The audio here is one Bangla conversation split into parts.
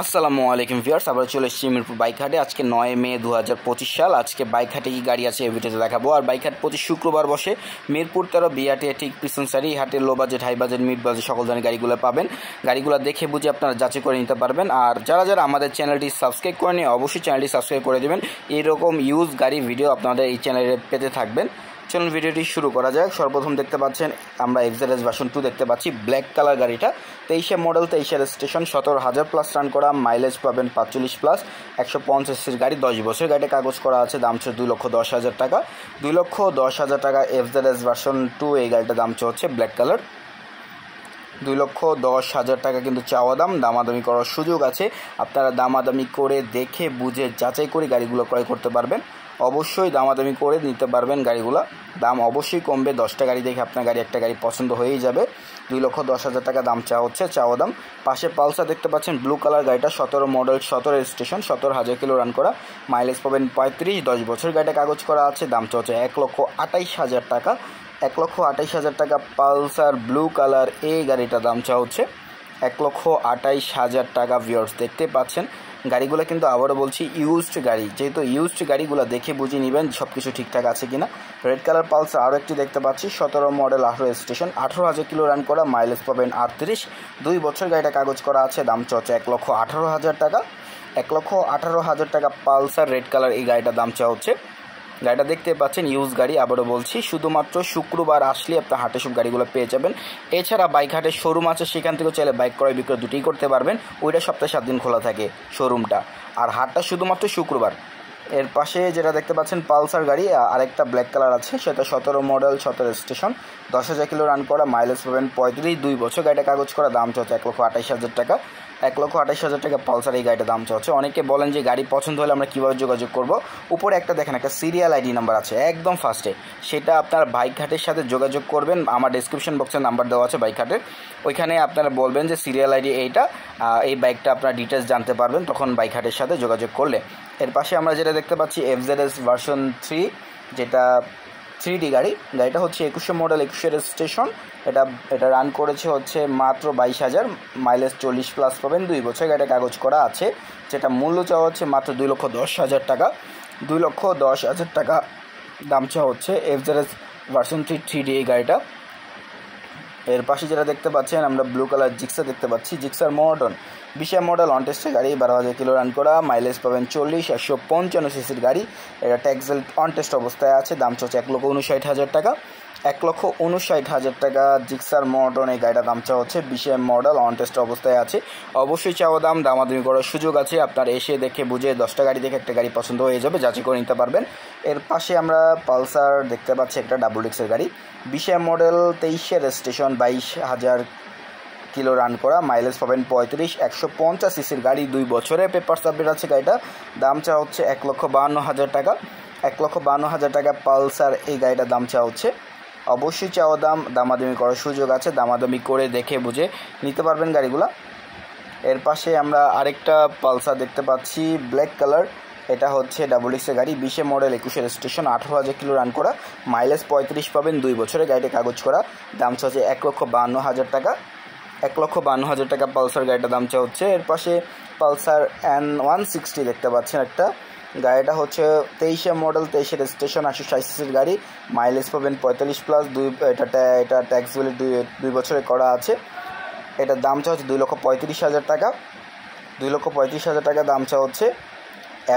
আসসালামু আলাইকুম ভিউয়ার্স, আমরা চলে এসেছি মিরপুর বাইক হাটে। আজকে 9 মে 2025 সাল। আজকে বাইক হাটে কি গাড়ি আছে এই ভিডিওতে দেখাবো। আর বাইক হাট প্রতি শুক্রবার বসে মিরপুর 13 বিআরটি ঠিক পিছন সারি হাটের low budget, high budget, mid budget সকল ধরনের গাড়িগুলো পাবেন। গাড়িগুলো দেখে বুঝে আপনারা যাচাই করে নিতে পারবেন। আর যারা যারা আমাদের চ্যানেলটি সাবস্ক্রাইব করেনি অবশ্যই চ্যানেলটি সাবস্ক্রাইব করে দেবেন। এরকম ইউজ গাড়ি ভিডিও আপনাদের এই চ্যানেলে পেতে থাকবেন। চলুন ভিডিওটি শুরু করা যাক। সর্বপ্রথম দেখতে পাচ্ছেন আমরা এক্সজেডএস ভার্সন 2 দেখতে পাচ্ছি, ব্ল্যাক কালার গাড়িটা। 23 মডেল, 23 রেজিস্ট্রেশন, 17,000 প্লাস রান করা, মাইলেজ পাবেন 45 প্লাস, 150 সিসির গাড়ি, 10 বছর। গাড়িটা কাগজ করা আছে, দাম হচ্ছে 2,10,000 টাকা। 2,10,000 টাকা এক্সজেডএস ভার্সন 2 এই গাড়িটার দাম হচ্ছে ব্ল্যাক কালার। 2,10,000 টাকা কিন্তু চাওয়া দাম, দামাদামি করার সুযোগ আছে। আপনারা দামাদামি করে দেখে বুঝে যাচাই করে গাড়িগুলো ক্রয় করতে পারবেন। অবশ্যই দামাদামি করে নিতে পারবেন গাড়িগুলো। দাম অবশ্যই কমবে, 10টা গাড়ি দেখে আপনার একটা গাড়ি পছন্দ হয়েই যাবে। 2,10,000 টাকা দাম চাওয়া দাম। পাশে পালসার দেখতে পাচ্ছেন ব্লু কালার গাড়িটা, 17 মডেল, 17 রেজিস্ট্রেশন, 17,000 কিলো রান করা, মাইলেজ পাবেন 35, 10 বছর। গাড়িটা কাগজ করা আছে, দাম হচ্ছে 1,28,000 টাকা। 1,28,000 টাকা পালসার ব্লু কালার এই গাড়িটার দাম হচ্ছে 1,28,000 টাকা। ভিউয়ার্স দেখতে পাচ্ছেন গাড়িগুলো কিন্তু আবারও বলছি ইউজড গাড়ি, যেহেতু ইউজড গাড়িগুলো দেখে বুঝে নেবেন সব কিছু ঠিকঠাক আছে কিনা। রেড কালার পালসার আরও একটি দেখতে পাচ্ছি, 17 মডেল, 18 রেজিস্ট্রেশন, 18,000 কিলো রান করা, মাইলেজ পাবেন 38, 2 বছর। গাড়িটা কাগজ করা আছে, দাম হচ্ছে 1,18,000 টাকা। 1,18,000 টাকা পালসার রেড কালার এই গাড়িটার দাম হচ্ছে। গাড়িটা দেখতে পাচ্ছেন ইউজ গাড়ি, আবারও বলছি শুধুমাত্র শুক্রবার আসলে আপনার হাটে সব গাড়িগুলো পেয়ে যাবেন। এছাড়া বাইক হাটের শোরুম আছে, সেখান থেকেও চাইলে বাইক ক্রয় বিক্রয় দুটোই করতে পারবেন। ওইটা সপ্তাহে 7 দিন খোলা থাকে শোরুমটা, আর হাটটা শুধুমাত্র শুক্রবার। এর পাশে যেটা দেখতে পাচ্ছেন পালসার গাড়ি, আরেকটা ব্ল্যাক কালার আছে, সেটা 17 মডেল, 17 রেজিস্ট্রেশন, 10,000 কিলো রান করা, মাইলেজ পাবেন 35, 2 বছর। গাড়িটা কাগজ করা, দাম হচ্ছে 1,28,000 টাকা। 1,28,000 টাকা পালসার এই গাড়িটার দাম হচ্ছে। অনেকে বলেন যে গাড়ি পছন্দ হলে আমরা কীভাবে যোগাযোগ করব। উপরে একটা দেখেন, একটা সিরিয়াল আইডি নাম্বার আছে একদম ফার্স্টে, সেটা আপনার বাইক হাটের সাথে যোগাযোগ করবেন। আমার ডেসক্রিপশন বক্সে নাম্বার দেওয়া আছে বাইক হাটের, ওইখানে আপনারা বলবেন যে সিরিয়াল আইডি এইটা, এই বাইকটা আপনার ডিটেলস জানতে পারবেন তখন বাইক হাটের সাথে যোগাযোগ করলে। এর পাশে আমরা যেটা দেখতে পাচ্ছি এফজেডএস ভার্সন 3, যেটা 3D গাড়িটা হচ্ছে 21 মডেল, 21 রেজিস্ট্রেশন। এটা রান করেছে হচ্ছে মাত্র 22,000, মাইলেজ 40 প্লাস পাবেন, 2 বছর। গাড়িটা কাগজ করা আছে, যেটা মূল্য চাওয়া হচ্ছে মাত্র 2,10,000 টাকা। 2,10,000 টাকা দাম চাওয়া হচ্ছে এফজেডএস ভার্সন 3D এই গাড়িটা। এর পাশে যেটা দেখতে পাচ্ছেন আমরা ব্লু কালার জিক্সার দেখতে পাচ্ছি, জিক্সার মডার্ন, 20 মডেল, অন টেস্টের গাড়ি, 12,000 কিলো রান করা, মাইলেজ পাবেন 40, 155 সিসির গাড়ি। এটা ট্যাক্সেল অন টেস্ট অবস্থায় আছে, দাম হচ্ছে 1,59,000 টাকা। 1,59,000 টাকা জিক্সার মডার্ন এই গাড়িটার দাম হচ্ছে। 20 মডেল, অন টেস্ট অবস্থায় আছে। অবশ্যই চাওয়া দাম, দামাদামি করার সুযোগ আছে। আপনার এসে দেখে বুঝে 10টা গাড়ি দেখে একটা গাড়ি পছন্দ হয়ে যাবে, যাচাই করে নিতে পারবেন। এর পাশে আমরা পালসার দেখতে পাচ্ছি, একটা ডাবল ডিক্সের গাড়ি, 20 মডেল, 23 রেজিস্ট্রেশন, 22,000 কিলো রান করা, মাইলেজ পাবেন 35, 150 সিসির গাড়ি, 2 বছরের পেপার সাবমিট আছে। গাড়িটা দাম হচ্ছে 1,52,000 টাকা। 1,52,000 টাকা পালসার এই গাড়িটার দাম হচ্ছে। অবশ্যই চাওয়া দাম, দামাদামি করার সুযোগ আছে, দামাদামি করে দেখে বুঝে নিতে পারবেন গাড়িগুলো। এর পাশে আমরা আরেকটা পালসার দেখতে পাচ্ছি ব্ল্যাক কালার, এটা হচ্ছে ডাবল ডিক্সের গাড়ি, 20 মডেল, 21 রেজিস্ট্রেশন, 18,000 কিলো রান করা, মাইলেজ 35 পাবেন, 2 বছরের। গাড়িটা কাগজ করা, দাম হচ্ছে 1,52,000 টাকা। 1,52,000 টাকা পালসার গাড়িটার দাম হচ্ছে। এর পাশে পালসার N160 দেখতে পাচ্ছেন একটা, গাড়িটা হচ্ছে 23 মডেল, 23 রেজিস্ট্রেশন, 860 সিসির গাড়ি, মাইলেজ পাবেন 45 প্লাস, এটা ট্যাক্স ভ্যালি 2 বছরে করা আছে। এটার দাম হচ্ছে 2,35,000 টাকা। 2,35,000 টাকা দাম হচ্ছে।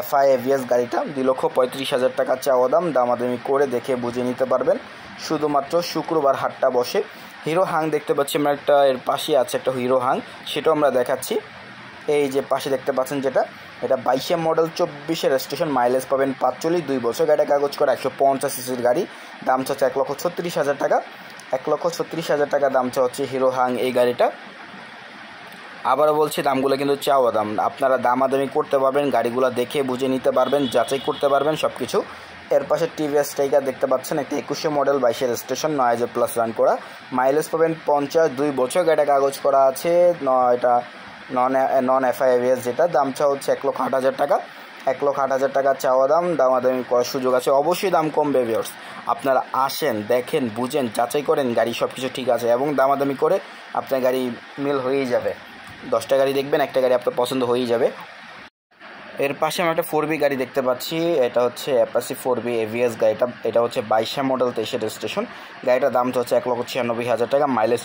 FI AVS গাড়িটা 2,35,000 টাকা চাওয়া দাম, দামাদামি করে দেখে বুঝে নিতে পারবেন। শুধুমাত্র শুক্রবার হাটটা বসে। হিরো হাং দেখতে পাচ্ছি আমরা একটা, এর পাশে আছে একটা হিরো হাং, সেটাও আমরা দেখাচ্ছি। এই যে পাশে দেখতে পাচ্ছেন যেটা, এটা 22 মডেল, 24 রেজিস্ট্রেশন, মাইলেজ পাবেন 45, 2 বছর। গাড়িটা কাগজ করে 150 সিসির গাড়ি, দাম হচ্ছে 1,36,000 টাকা। 1,36,000 টাকা দাম হচ্ছে হিরো হাং এই গাড়িটা। আবারও বলছি দামগুলো কিন্তু চাওয়া দাম, আপনারা দামাদামি করতে পারবেন, গাড়িগুলো দেখে বুঝে নিতে পারবেন, যাচাই করতে পারবেন সব কিছু। এর পাশে টিভিএস টাইগার দেখতে পাচ্ছেন, একটা 21 মডেল, 22 রেজিস্ট্রেশন, 9,000 প্লাস রান করা, মাইলেজ পাবেন 50, 2 বছর। গাড়িটা কাগজ করা আছে, এটা নন FI AVS, যেটা দাম হচ্ছে 1,08,000 টাকা। 1,08,000 টাকা চাওয়া দাম, দামাদামি করার সুযোগ আছে। অবশ্যই দাম কমবে ভিউয়ার্স, আপনারা আসেন, দেখেন, বুঝেন, যাচাই করেন গাড়ি সব কিছু ঠিক আছে, এবং দামাদামি করে আপনার গাড়ি মিল হয়েই যাবে। 10টা গাড়ি দেখবেন, একটা গাড়ি আপনার পছন্দ হয়েই যাবে। এর পাশে আমরা একটা 4B গাড়ি দেখতে পাচ্ছি, এটা হচ্ছে অ্যাপাচি 4B এভিএস গাড়িটা। এটা হচ্ছে 22 মডেল 23 রেজিস্ট্রেশন। গাড়িটার দাম হচ্ছে 1,96,000 টাকা, মাইলেজ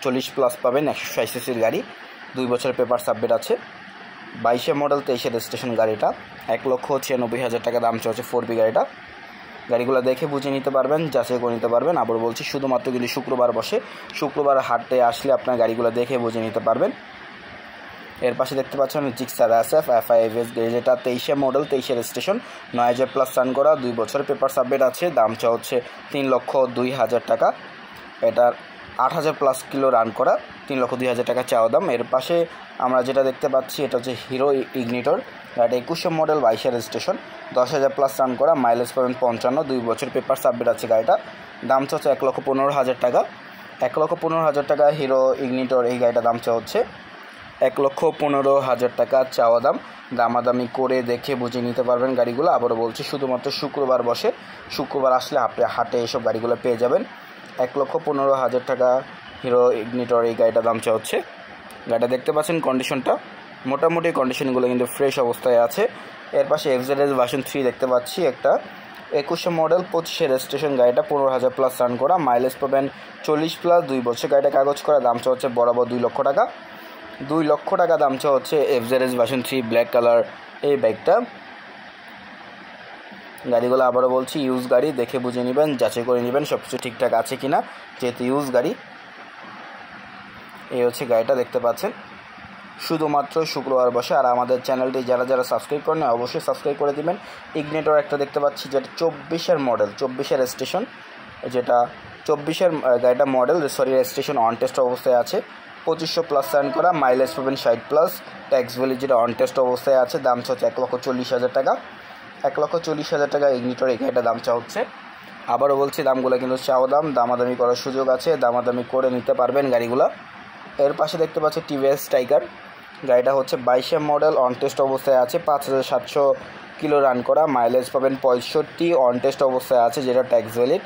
40 প্লাস পাবেন, 160 সিসির গাড়ি, 2 বছরের পেপার সাবমিট আছে। 22 মডেল 23 রেজিস্ট্রেশন গাড়িটা 1,96,000 টাকা দাম চলছে 4B গাড়িটা। গাড়িগুলো দেখে বুঝে নিতে পারবেন, যাচাই করে নিতে পারবেন। আবার বলছি, শুধুমাত্র কিন্তু শুক্রবার বসে, শুক্রবার হাটে আসলে আপনার গাড়িগুলো দেখে বুঝে নিতে পারবেন। এর পাশে দেখতে পাচ্ছেন জিক্সার SF FIVS গাড়ি, যেটা 23 মডেল 23 রেজিস্ট্রেশন, 9,000 প্লাস রান করা, 2 বছরের পেপার সাবমিট আছে। দাম হচ্ছে 3,02,000 টাকা। এটার 8,000 প্লাস কিলো রান করা, 3,02,000 টাকা চাওয়া দাম। এর পাশে আমরা যেটা দেখতে পাচ্ছি, এটা হচ্ছে হিরো ইগনিটর, এটা 21 মডেল 22 রেজিস্ট্রেশন, 10,000 প্লাস রান করা, মাইলেজ পাবেন 55, 2 বছর পেপার সাবমিট আছে গাড়িটা। দাম হচ্ছে 1,15,000 টাকা। 1,15,000 টাকা হিরো ইগনিটর এই গাড়িটার দাম হচ্ছে 1,15,000 টাকা চাওয়া দাম। দামাদামি করে দেখে বুঝে নিতে পারবেন গাড়িগুলো। আবারও বলছি, শুধুমাত্র শুক্রবার বসে, শুক্রবার আসলে আপনি হাটে এসব গাড়িগুলো পেয়ে যাবেন। 1,15,000 টাকা হিরো ইগনিটর এই গাড়িটার দাম হচ্ছে। গাড়িটা দেখতে পাচ্ছেন কন্ডিশনটা, মোটামুটি কন্ডিশনগুলো কিন্তু ফ্রেশ অবস্থায় আছে। এর পাশে FZS ভার্সন 3 দেখতে পাচ্ছি, একটা 21 মডেল 25 রেজিস্ট্রেশন গাড়িটা, 15,000 প্লাস রান করা, মাইলেজ পাবেন 40 প্লাস, 2 বছর গাড়িটা কাগজ করা। দাম হচ্ছে বরাবর 2 লক্ষ টাকা। 2 লক্ষ টাকা দাম হচ্ছে FZS ভার্সন 3 ব্ল্যাক কালার এই বাইকটা। গাড়িগুলো আবারও বলছি ইউজ গাড়ি, দেখে বুঝে নেবেন, যাচাই করে নেবেন সব কিছু ঠিকঠাক আছে কিনা, যেহেতু ইউজ গাড়ি। এই হচ্ছে গাড়িটা দেখতে পাচ্ছেন, শুধুমাত্র শুক্রবার বসে। আর আমাদের চ্যানেলটি যারা যারা সাবস্ক্রাইব করেন অবশ্যই সাবস্ক্রাইব করে দিবেন। ইগনিটর একটা দেখতে পাচ্ছি, যেটা 24 মডেল 24 রেজিস্ট্রেশন, যেটা 24 গাড়িটা model, sorry registration on test অবস্থায় আছে, 2500 প্লাস রান করা, মাইলেজ পাবেন 60 প্লাস, ট্যাক্স ভ্যালি যেটা অন টেস্ট অবস্থায় আছে। দাম হচ্ছে 1,40,000 টাকা। 1,40,000 টাকা ইগনিটর এই গাড়িটার দাম হচ্ছে। আবারও বলছি, দামগুলো কিন্তু চাওয়া দাম, দামাদামি করার সুযোগ আছে, দামাদামি করে নিতে পারবেন গাড়িগুলো। এর পাশে দেখতে পাচ্ছি TVS টাইগার, গাড়িটা হচ্ছে 22 মডেল অন টেস্ট অবস্থায় আছে, 5,700 কিলো রান করা, মাইলেজ পাবেন 65, অন টেস্ট অবস্থায় আছে, যেটা ট্যাক্স ভ্যালিড।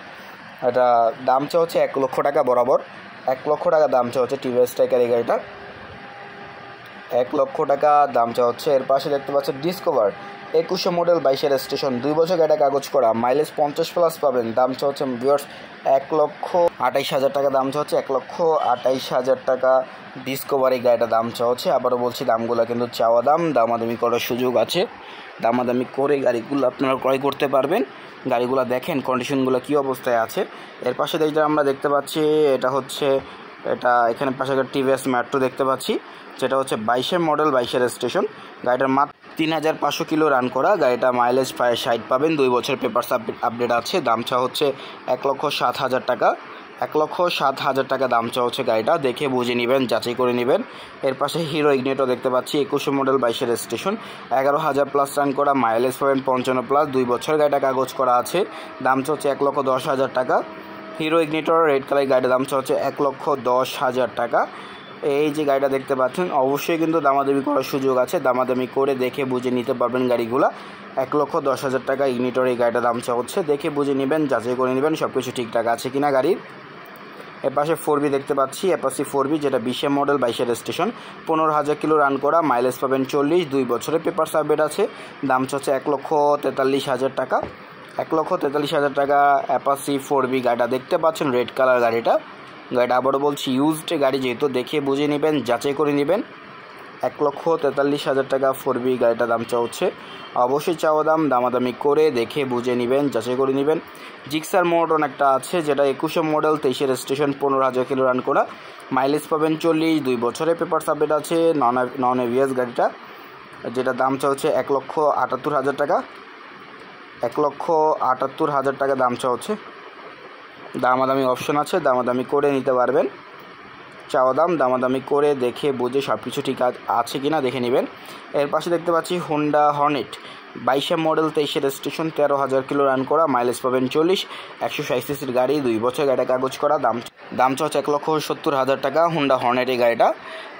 এটা দাম হচ্ছে 1 লক্ষ টাকা বরাবর, 1 লক্ষ টাকা দাম হচ্ছে TVS টাইগার এই গাড়িটা, 1 লক্ষ টাকা দাম হচ্ছে। এর পাশে দেখতে পাচ্ছি ডিসকভার 21 মডেল 22 রেজিস্ট্রেশন, 2 বছর গাড়িটা কাগজ করা, মাইলেজ 50 প্লাস পাবেন। দাম হচ্ছে ভিউয়ার্স 1,28,000 টাকা দাম হচ্ছে, 1,28,000 টাকা ডিসকভার এই গাড়িটার দাম হচ্ছে। আবারও বলছি, দামগুলো কিন্তু চাওয়া দাম, দামাদামি করার সুযোগ আছে, দামাদামি করে গাড়িগুলো আপনারা ক্রয় করতে পারবেন। গাড়িগুলো দেখেন কন্ডিশনগুলো কী অবস্থায় আছে। এর পাশে যেটা আমরা দেখতে পাচ্ছি, এটা এখানে পাশে TVS মেট্রো দেখতে পাচ্ছি, যেটা হচ্ছে 22 মডেল 22 রেজিস্ট্রেশন, গাড়িটার মাত্র 3,500 কিলো রান করা, গাড়িটা মাইলেজ প্রায় 60 পাবেন, 2 বছর পেপার আপডেট আছে। দাম হচ্ছে 1,07,000 টাকা। 1,07,000 টাকা দাম হচ্ছে গাড়িটা, দেখে বুঝে নেবেন, যাচাই করে নেবেন। এর পাশে হিরো ইগনিটর দেখতে পাচ্ছি, 21 মডেল 22 রেজিস্ট্রেশন, 11,000 প্লাস রান করা, মাইলেজ পাবেন 55 প্লাস, 2 বছর গাড়িটা কাগজ করা আছে। দাম হচ্ছে 1,10,000 টাকা। হিরো ইগনিটর রেড কালার গাড়িটার দাম হচ্ছে 1,10,000 টাকা। এই যে গাড়িটা দেখতে পাচ্ছেন, অবশ্যই কিন্তু দামাদামি করার সুযোগ আছে, দামাদামি করে দেখে বুঝে নিতে পারবেন গাড়িগুলো। 1,10,000 টাকা ইগনিটর এই গাড়িটার দাম হচ্ছে, দেখে বুঝে নেবেন, যাচাই করে নেবেন সব কিছু ঠিকঠাক আছে কিনা গাড়ির। এর পাশে 4B দেখতে পাচ্ছি, অ্যাপাচি 4B, যেটা 20 মডেল 22 রেজিস্ট্রেশন, 15,000 কিলো রান করা, মাইলেজ পাবেন 40, 2 বছরের পেপার সাবমিট আছে। দাম হচ্ছে 1,43,000 টাকা। 1,43,000 টাকা অ্যাপাচি 4B গাড়িটা দেখতে পাচ্ছেন, রেড কালার গাড়িটা। আবারও বলছি ইউজড গাড়ি, যেহেতু দেখে বুঝে নেবেন, যাচাই করে নেবেন। 1,43,000 টাকা 4B গাড়িটার দাম হচ্ছে, অবশ্যই চাওয়া দাম, দামাদামি করে দেখে বুঝে নেবেন, যাচাই করে নেবেন। জিক্সার মোটর একটা আছে, যেটা 21 মডেল 23 রেজিস্ট্রেশন, 15,000 কিলো রান করা, মাইলেজ পাবেন 40, 2 বছরের পেপার সাবমিট আছে, নন এভিএস গাড়িটা, যেটা দাম হচ্ছে 1,78,000 টাকা। 1,78,000 টাকা দাম হচ্ছে। দামাদামি অপশন আছে, দামাদামি করে নিতে পারবেন। চাওয়া দাম, দামাদামি করে দেখে বুঝে সব কিছু ঠিক আছে কিনা দেখে নেবেন। এর পাশে দেখতে পাচ্ছি Honda Hornet, 22 model 23 registration, 13,000 kilo run করা, মাইলেজ পাবেন 40, 160 সিসির গাড়ি, 2 বছর গাড়িটা কাগজ করা। দাম হচ্ছে 1,70,000 টাকা হোন্ডা হর্নেট এই গাড়িটা,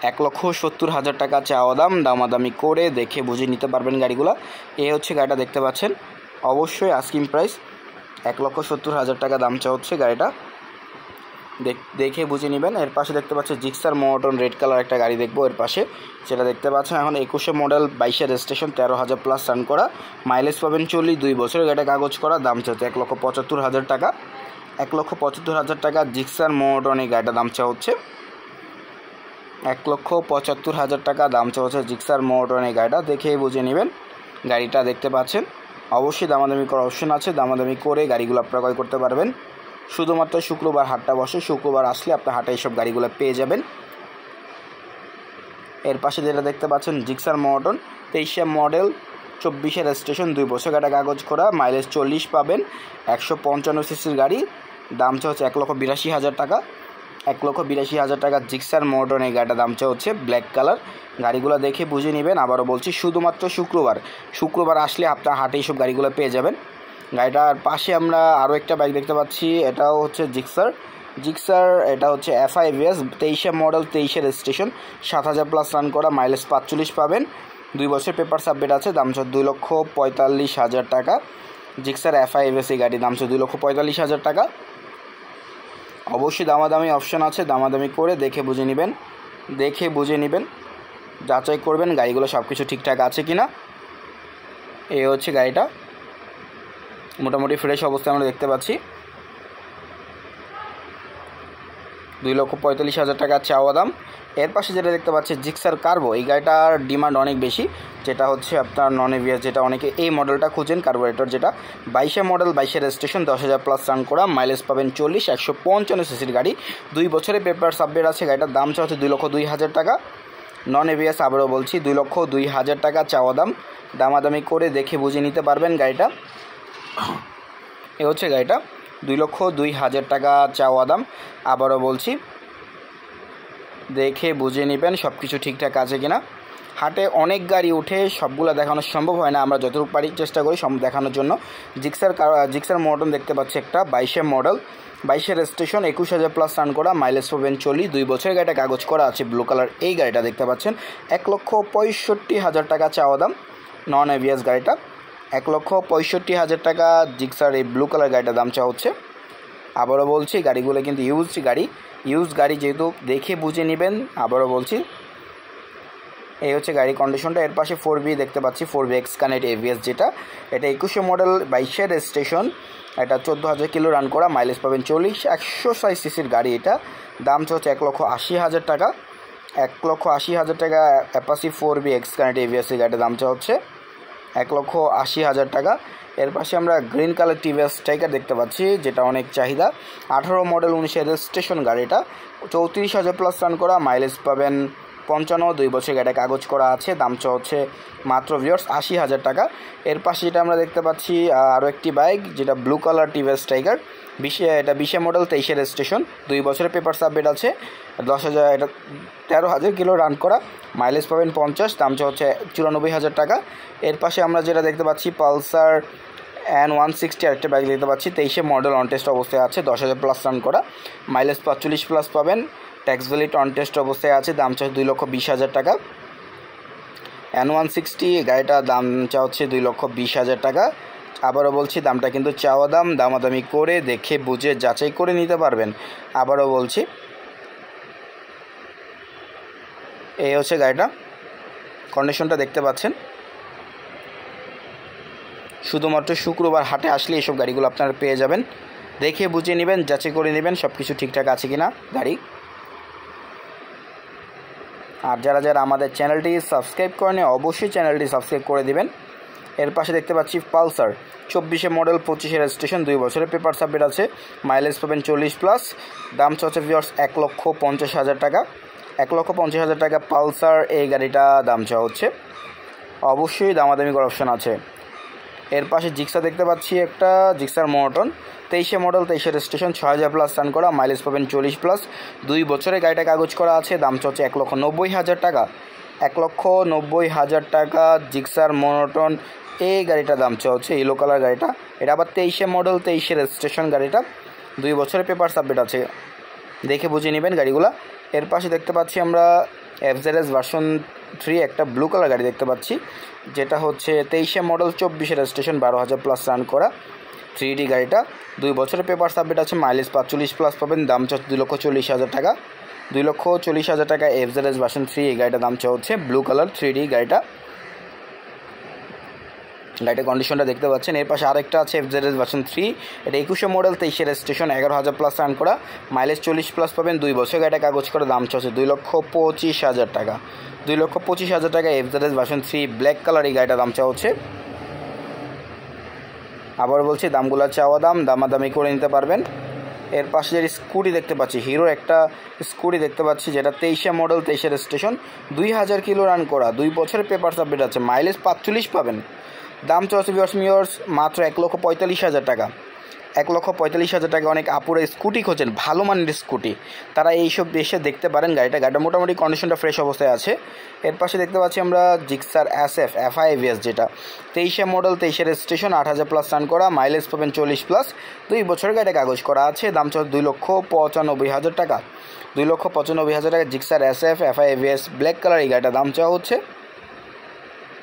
1,70,000 টাকা চাওয়া দাম, দামাদামি করে দেখে বুঝে নিতে পারবেন গাড়িগুলো। এই হচ্ছে গাড়িটা দেখতে পাচ্ছেন, অবশ্যই আস্কিং প্রাইস 1,70,000 টাকা দাম হচ্ছে গাড়িটা। দেখে বুঝে নেবেন। এর পাশে দেখতে পাচ্ছেন জিক্সার মোটন রেড কালার একটা গাড়ি দেখবো এর পাশে, যেটা দেখতে পাচ্ছেন এখন 21 মডেল 22 রেজিস্ট্রেশন 13,000 প্লাস রান করা, মাইলেজ পাবেন 40, 2 বছরের গাড়িটা কাগজ করা, দাম চাচ্ছে 1,75,000 টাকা। 1,75,000 টাকা জিক্সার মোটন এই গাড়িটার দাম চা হচ্ছে 1,75,000 টাকা দাম চা হচ্ছে জিক্সার মোটন এই গাড়িটা। দেখে বুঝে নেবেন। গাড়িটা দেখতে পাচ্ছেন, অবশ্যই দামাদামি করার অপশন আছে, দামাদামি করে গাড়িগুলো আপনারা ক্রয় করতে পারবেন। শুধুমাত্র শুক্রবার হাটটা বসে, শুক্রবার আসলে আপনার হাটে এইসব গাড়িগুলো পেয়ে যাবেন। এর পাশে যেটা দেখতে পাচ্ছেন জিক্সার মোটন 23 মডেল 24 রেজিস্ট্রেশন 2 বছর গাড়িটা কাগজ করা, মাইলেজ 40 পাবেন, 155 সিসির গাড়ি, দাম চা হচ্ছে 1,82,000 টাকা। 1,82,000 টাকা জিক্সার মোটন এই গাড়িটার দাম চা হচ্ছে ব্ল্যাক কালার। গাড়িগুলো দেখে বুঝে নেবেন। আবারও বলছি শুধুমাত্র শুক্রবার আসলে আপনার হাটে এইসব গাড়িগুলো পেয়ে যাবেন। গাড়িটার পাশে আমরা আরও একটা বাইক দেখতে পাচ্ছি, এটাও হচ্ছে জিক্সার এটা হচ্ছে FIVS 23 model 23 registration 7,000 plus run করা, মাইলেজ 45 পাবেন, 2 বছর পেপার সাবমিট আছে, দাম হচ্ছে 2,45,000 টাকা। জিক্সার FIVS এই গাড়ির দাম হচ্ছে 2,45,000 টাকা। অবশ্যই দামাদামি অপশন আছে, দামাদামি করে দেখে বুঝে নেবেন, যাচাই করবেন গাড়িগুলো সব কিছু ঠিকঠাক আছে কিনা। এই হচ্ছে গাড়িটা মোটামুটি ফ্রেশ অবস্থায় আমরা দেখতে পাচ্ছি। 2,45,000 টাকা চাওয়া দাম। এর পাশে যেটা দেখতে পাচ্ছি জিক্সার কার্বো, এই গাড়িটার ডিমান্ড অনেক বেশি, যেটা হচ্ছে আপনার নন এভিএস, যেটা অনেকে এই মডেলটা খুঁজেন কার্বোরেটর, যেটা 22 মডেল 22 রেজিস্ট্রেশন 10,000 প্লাস রান করা, মাইলেজ পাবেন 40, 155 সিসির গাড়ি, 2 বছরের পেপার সাবমিট আছে। গাড়িটার দাম চা হচ্ছে 2,02,000 টাকা। নন এভিএস আবারও বলছি 2,02,000 টাকা চাওয়া দাম। দামাদামি করে দেখে বুঝে নিতে পারবেন গাড়িটা। এ হচ্ছে গাড়িটা 2,02,000 টাকা চাওয়া দাম। আবারও বলছি দেখে বুঝে নেবেন সব কিছু ঠিকঠাক আছে কিনা। হাটে অনেক গাড়ি উঠে সবগুলো দেখানো সম্ভব হয় না, আমরা যতটুকু পারি চেষ্টা করি সব দেখানোর জন্য। জিক্সার মোটন দেখতে পাচ্ছি একটা 22 মডেল 22 রেজিস্ট্রেশন 21,000 প্লাস রান করা, মাইলেজ পাবেন 40, 2 বছরের গাড়িটা কাগজ করা আছে, ব্লু কালার এই গাড়িটা দেখতে পাচ্ছেন 1,65,000 টাকা চাওয়া দাম। নন এভিএস গাড়িটা 1,65,000 টাকা জিক্সার এই ব্লু কালার গাড়িটার দাম চা হচ্ছে। আবারও বলছি গাড়িগুলো কিন্তু ইউজ গাড়ি যেহেতু দেখে বুঝে নেবেন। আবারও বলছি এই হচ্ছে গাড়ির কন্ডিশনটা। এর পাশে 4B দেখতে পাচ্ছি, 4B X কানেক্ট AVS, যেটা এটা 21 মডেল 22 রেজিস্ট্রেশন, এটা 14,000 কিলো রান করা, মাইলেজ পাবেন 40, 160 সিসির গাড়ি, এটা দাম হচ্ছে 1,80,000 টাকা। 1,80,000 টাকা অ্যাপাসি 4B X কানেক্ট AVS এই গাড়িটার দাম হচ্ছে 1,80,000 টাকা। এর পাশে আমরা গ্রিন কালার TVS টাইগার দেখতে পাচ্ছি, যেটা অনেক চাহিদা, 18 মডেল 19 রেজিস্ট্রেশন গাড়িটা, 34,000 প্লাস রান করা, মাইলেজ পাবেন 55, 2 বছর গাড়িটা কাগজ করা আছে, দাম হচ্ছে মাত্র ভিউয়ার্স 80,000 টাকা। এর পাশে যেটা আমরা দেখতে পাচ্ছি আরও একটি বাইক, যেটা ব্লু কালার TVS টাইগার, এটা 20 মডেল 23 রেজিস্ট্রেশন, 2 বছরের পেপার সাবমিট আছে, 10,000 এটা 13,000 কিলো রান করা, মাইলেজ পাবেন 50, দাম হচ্ছে 94,000 টাকা। এর পাশে আমরা যেটা দেখতে পাচ্ছি পালসার N160 আরেকটা বাইক দেখতে পাচ্ছি, 23 মডেল অন টেস্ট অবস্থায় আছে, 10,000 প্লাস রান করা, মাইলেজ 45 প্লাস পাবেন, ট্যাক্স ভ্যালিড অন টেস্ট অবস্থায় আছে, দাম চা 2,20,000 টাকা। N160 গাড়িটার দাম চা হচ্ছে 2,20,000 টাকা। আবারও বলছি দামটা কিন্তু চাওয়া দাম, দামাদামি করে দেখে বুঝে যাচাই করে নিতে পারবেন। আবারও বলছি এই হচ্ছে গাড়িটা কন্ডিশনটা দেখতে পাচ্ছেন। শুধুমাত্র শুক্রবার হাটে আসলে এইসব গাড়িগুলো আপনারা পেয়ে যাবেন। দেখে বুঝে নেবেন, যাচাই করে নেবেন সব কিছু ঠিকঠাক আছে কিনা গাড়ি। আর যারা আমাদের চ্যানেলটি সাবস্ক্রাইব করেনি অবশ্যই চ্যানেলটি সাবস্ক্রাইব করে দিবেন। এর পাশে দেখতে পাচ্ছি পালসার 24 মডেল 25 রেজিস্ট্রেশন, 2 বছরের পেপার সাবমিট আছে, মাইলেজ পাবেন 40 প্লাস, দাম হচ্ছে ভিউয়ার্স 1,50,000 টাকা। 1,50,000 টাকা পালসার এই গাড়িটা দাম চাওয়া হচ্ছে। অবশ্যই দামাদামি করার অপশন আছে। এর পাশে জিক্সার দেখতে পাচ্ছি একটা, জিক্সার মোটন 23 মডেল 23 রেজিস্ট্রেশন, 6,000 প্লাস রান করা, মাইলেজ পাবেন 40 প্লাস, 2 বছরের গাড়িটা কাগজ করা আছে, দাম হচ্ছে 1,90,000 টাকা। 1,90,000 টাকা জিক্সার মোটন এই গাড়িটার দাম হচ্ছে ইয়েলো কালার গাড়িটা, এটা আবার 23 মডেল 23 রেজিস্ট্রেশন গাড়িটা, 2 বছরের পেপার সাবমিট আছে, দেখে বুঝে নেবেন গাড়িগুলা। এর পাশে দেখতে পাচ্ছি আমরা FZS ভার্সন 3 একটা ব্লু কালার গাড়ি দেখতে পাচ্ছি, যেটা হচ্ছে 23 মডেল 24 রেজিস্ট্রেশন, 12,000 প্লাস রান করা, 3D গাড়িটা 2 বছরের পেপার সাবমিট আছে, মাইলেজ 45+ পাবেন, দাম চাচ্ছে 2,40,000 টাকা। 2,40,000 টাকা FZS ভার্সন 3 এই গাড়িটার দাম চাওয়া হচ্ছে। ব্লু কালার 3D গাড়িটার কন্ডিশনটা দেখতে পাচ্ছেন। এর পাশে আরেকটা আছে FZS ভার্সন 3, এটা 21 মডেল, 23 রেজিস্ট্রেশন, 11,000+ রান করা, মাইলেজ 40+ পাবেন, 2 বছর গাড়িটা কাগজ করে, দাম চাচ্ছে 2,25,000 টাকা। 2,25,000 টাকা FZS ভার্সন 3 ব্ল্যাক কালার এই গাড়িটার দাম চাওয়া হচ্ছে। আবার বলছি দামগুলো চাওয়া দাম, দামাদামি করে নিতে পারবেন। এর পাশে যে স্কুটি দেখতে পাচ্ছি, হিরোর একটা স্কুটি দেখতে পাচ্ছি, যেটা 23 মডেল, 23 রেজিস্ট্রেশন, 2,000 কিলো রান করা, 2 বছরের পেপার সাবমিট আছে, মাইলেজ 45 পাবেন, দাম চলছে ভিউয়ার্স মাত্র 1,45,000 টাকা। 1,45,000 টাকা। অনেক আপুরা স্কুটি খোঁজেন, ভালো মানের স্কুটি, তারা এইসব এসে দেখতে পারেন। গাড়িটা মোটামুটি কন্ডিশনটা ফ্রেশ অবস্থায় আছে। এর পাশে দেখতে পাচ্ছি আমরা জিক্সার SF FIVS, যেটা 23 মডেল, 23 রেজিস্ট্রেশন, 8,000+ রান করা, মাইলেজ পাবেন 40+, 2 বছরের গাড়িটা কাগজ করা আছে, দাম চলছে 2,95,000 টাকা। 2,95,000 টাকা Gixxer SF FIVS black colour এই গাড়িটার দাম চাওয়া হচ্ছে।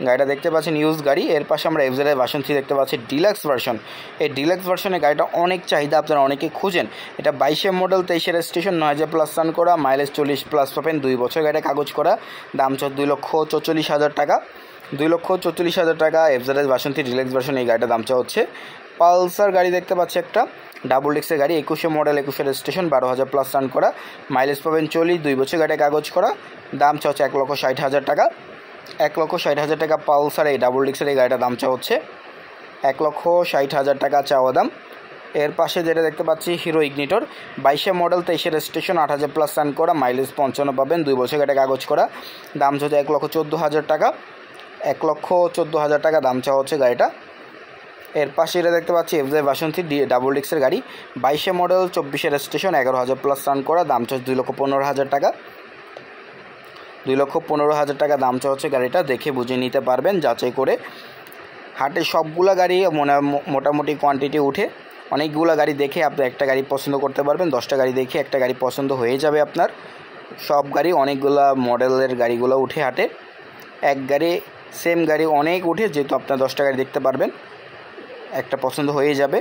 গাড়িটা দেখতে পাচ্ছেন ইউজ গাড়ি। এর পাশে আমরা FZS ভার্সন 3 দেখতে পাচ্ছি ডিলাক্স ভার্সন। এই ডিলাক্স ভার্সনের গাড়িটা অনেক চাহিদা, আপনারা অনেকে খুঁজেন। এটা 22 মডেল, 23 রেজিস্ট্রেশন, 9,000+ রান করা, মাইলেজ 40+ পাবেন, 2 বছর গাড়িটা কাগজ করা, দাম চল 2,44,000 টাকা। 2,44,000 টাকা FZS ভার্সন 3 ডিলাক্স ভার্সন এই গাড়িটার দাম চাওয়া হচ্ছে। পালসার গাড়ি দেখতে পাচ্ছি একটা ডাবল ডিক্সের গাড়ি, 21 মডেল, 21 রেজিস্ট্রেশন, 12,000+ রান করা, মাইলেজ পাবেন 40, 2 বছর গাড়িটা কাগজ করা, দাম চাওয়া হচ্ছে 1,60,000 টাকা। 1,60,000 টাকা পালসার এই ডাবল ডিক্সের এই গাড়িটার দাম চাওয়া হচ্ছে। 1,60,000 টাকা চাওয়া দাম। এর পাশে যেটা দেখতে পাচ্ছি hero ignitor, 22 model, 23 registration, 8,000+ run করা, মাইলেজ 55 পাবেন, 2 বছর গাড়িটা কাগজ করা, দাম হচ্ছে 1,14,000 টাকা। 1,14,000 টাকা দাম চাওয়া হচ্ছে গাড়িটা। এর পাশে এটা দেখতে পাচ্ছি FZS ভার্সন 3 ডাবল ডিক্সের গাড়ি, 22 মডেল, 24 রেজিস্ট্রেশন, 11,000+ রান করা, দাম হচ্ছে 2,15,000 টাকা। 2,15,000 টাকা দাম চাওয়া হচ্ছে গাড়িটা। দেখে বুঝে নিতে পারবেন যাচাই করে। হাটে সবগুলা গাড়ি মোটামুটি কোয়ান্টিটি উঠে, অনেকগুলো গাড়ি দেখে আপনি একটা গাড়ি পছন্দ করতে পারবেন। 10টা গাড়ি দেখে একটা গাড়ি পছন্দ হয়ে যাবে আপনার। সব গাড়ি অনেকগুলা মডেলের গাড়িগুলো উঠে হাটে, এক গাড়ি সেম গাড়ি অনেক উঠে, যেহেতু আপনার 10টা গাড়ি দেখতে পারবেন, একটা পছন্দ হয়ে যাবে।